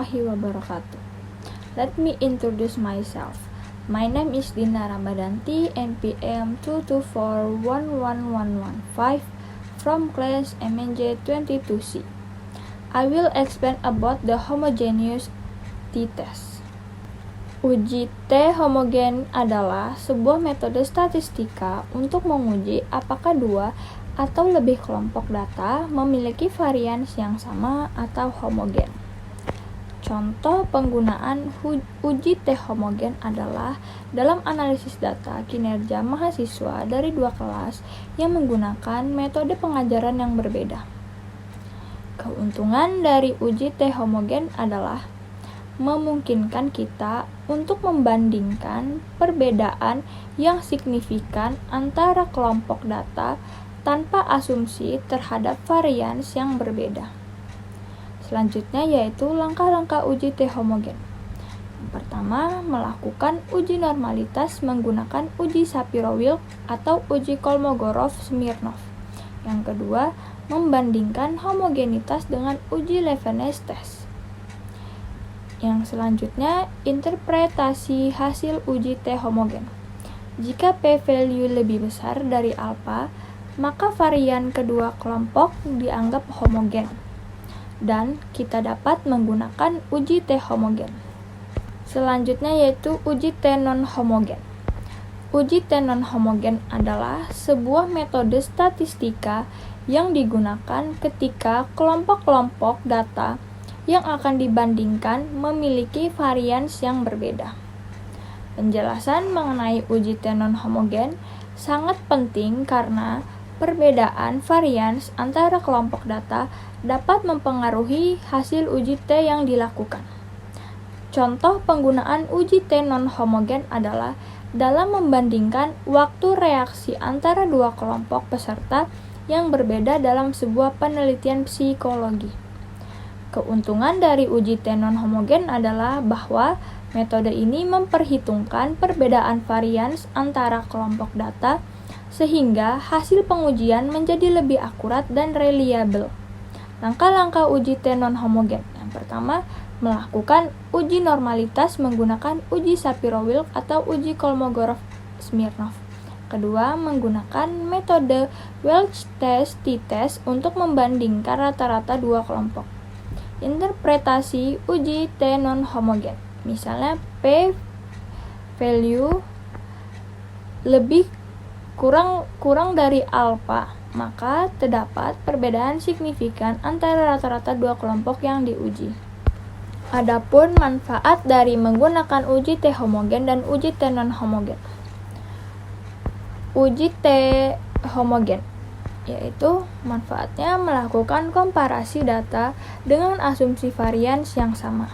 warahmatullahi wabarakatuh. Let me introduce myself. My name is Dina Ramadanti, NPM 2241115 from class MNJ 22C. I will explain about the homogeneous t-test. Uji T homogen adalah sebuah metode statistika untuk menguji apakah dua atau lebih kelompok data memiliki varians yang sama atau homogen. Contoh penggunaan uji T homogen adalah dalam analisis data kinerja mahasiswa dari dua kelas yang menggunakan metode pengajaran yang berbeda. Keuntungan dari uji T homogen adalah memungkinkan kita untuk membandingkan perbedaan yang signifikan antara kelompok data tanpa asumsi terhadap varians yang berbeda. Selanjutnya yaitu langkah-langkah uji T homogen. Yang pertama, melakukan uji normalitas menggunakan uji Shapiro-Wilk atau uji Kolmogorov-Smirnov. Yang kedua, membandingkan homogenitas dengan uji Leibniz test. Yang selanjutnya, interpretasi hasil uji T homogen. Jika p-value lebih besar dari alfa, maka varian kedua kelompok dianggap homogen, dan kita dapat menggunakan uji T homogen. Selanjutnya yaitu uji T non-homogen. Uji T non-homogen adalah sebuah metode statistika yang digunakan ketika kelompok-kelompok data yang akan dibandingkan memiliki varians yang berbeda. Penjelasan mengenai uji T non-homogen sangat penting karena perbedaan varians antara kelompok data dapat mempengaruhi hasil uji T yang dilakukan. Contoh penggunaan uji T non-homogen adalah dalam membandingkan waktu reaksi antara dua kelompok peserta yang berbeda dalam sebuah penelitian psikologi. Keuntungan dari uji T non-homogen adalah bahwa metode ini memperhitungkan perbedaan varians antara kelompok data sehingga hasil pengujian menjadi lebih akurat dan reliable. Langkah-langkah uji T non-homogen. Yang pertama, melakukan uji normalitas menggunakan uji Shapiro-Wilk atau uji Kolmogorov-Smirnov. Kedua, menggunakan metode Welch test t-test untuk membandingkan rata-rata dua kelompok. Interpretasi uji T non-homogen. Misalnya p-value lebih kurang dari alfa, maka terdapat perbedaan signifikan antara rata-rata dua kelompok yang diuji. Adapun manfaat dari menggunakan uji T homogen dan uji T non-homogen. Uji T homogen yaitu manfaatnya melakukan komparasi data dengan asumsi varians yang sama.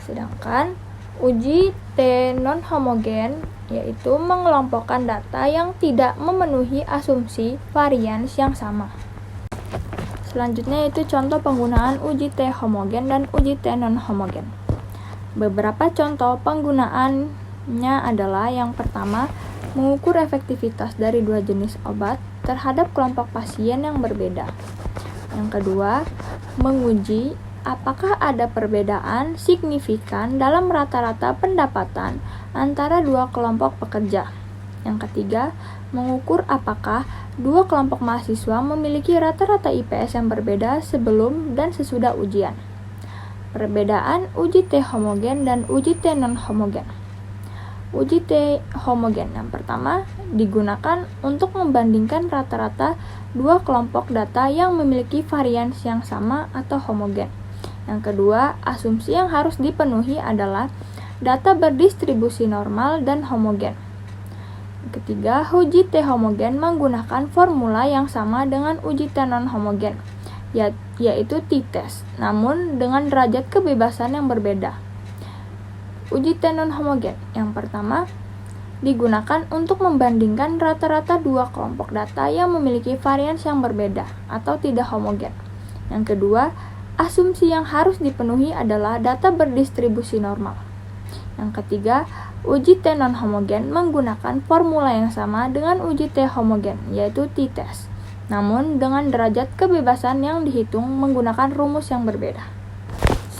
Sedangkan uji T non-homogen yaitu mengelompokkan data yang tidak memenuhi asumsi varians yang sama. Selanjutnya yaitu contoh penggunaan uji T homogen dan uji T non-homogen. Beberapa contoh penggunaannya adalah yang pertama, mengukur efektivitas dari dua jenis obat terhadap kelompok pasien yang berbeda. Yang kedua, menguji apakah ada perbedaan signifikan dalam rata-rata pendapatan antara dua kelompok pekerja. Yang ketiga, mengukur apakah dua kelompok mahasiswa memiliki rata-rata IPS yang berbeda sebelum dan sesudah ujian. Perbedaan uji T homogen dan uji T non-homogen. Uji T homogen yang pertama digunakan untuk membandingkan rata-rata dua kelompok data yang memiliki varians yang sama atau homogen. Yang kedua, asumsi yang harus dipenuhi adalah data berdistribusi normal dan homogen. Yang ketiga, uji T homogen menggunakan formula yang sama dengan uji T non-homogen, yaitu t-test, namun dengan derajat kebebasan yang berbeda. Uji T non-homogen yang pertama digunakan untuk membandingkan rata-rata dua kelompok data yang memiliki varians yang berbeda atau tidak homogen. Yang kedua, asumsi yang harus dipenuhi adalah data berdistribusi normal. Yang ketiga, uji T non-homogen menggunakan formula yang sama dengan uji T homogen, yaitu t-test, namun dengan derajat kebebasan yang dihitung menggunakan rumus yang berbeda.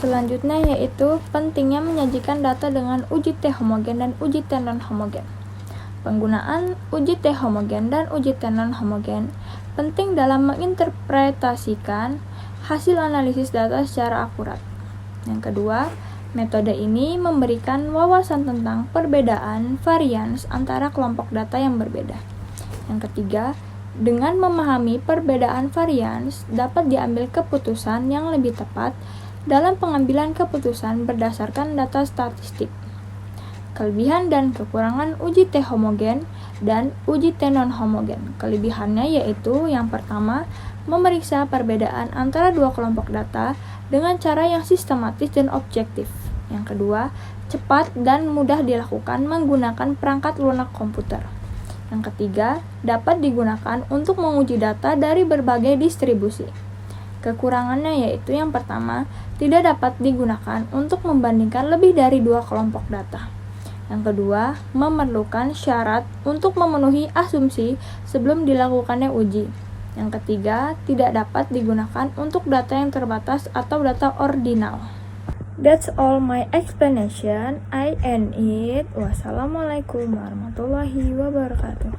Selanjutnya yaitu pentingnya menyajikan data dengan uji T homogen dan uji T non-homogen. Penggunaan uji T homogen dan uji T non-homogen penting dalam menginterpretasikan hasil analisis data secara akurat. Yang kedua, metode ini memberikan wawasan tentang perbedaan varians antara kelompok data yang berbeda. Yang ketiga, dengan memahami perbedaan varians dapat diambil keputusan yang lebih tepat dalam pengambilan keputusan berdasarkan data statistik. Kelebihan dan kekurangan uji T homogen dan uji T non-homogen. Kelebihannya yaitu yang pertama, memeriksa perbedaan antara dua kelompok data dengan cara yang sistematis dan objektif. Yang kedua, cepat dan mudah dilakukan menggunakan perangkat lunak komputer. Yang ketiga, dapat digunakan untuk menguji data dari berbagai distribusi. Kekurangannya yaitu yang pertama, tidak dapat digunakan untuk membandingkan lebih dari dua kelompok data. Yang kedua, memerlukan syarat untuk memenuhi asumsi sebelum dilakukannya uji. Yang ketiga, tidak dapat digunakan untuk data yang terbatas atau data ordinal. That's all my explanation. I end it. Wassalamualaikum warahmatullahi wabarakatuh.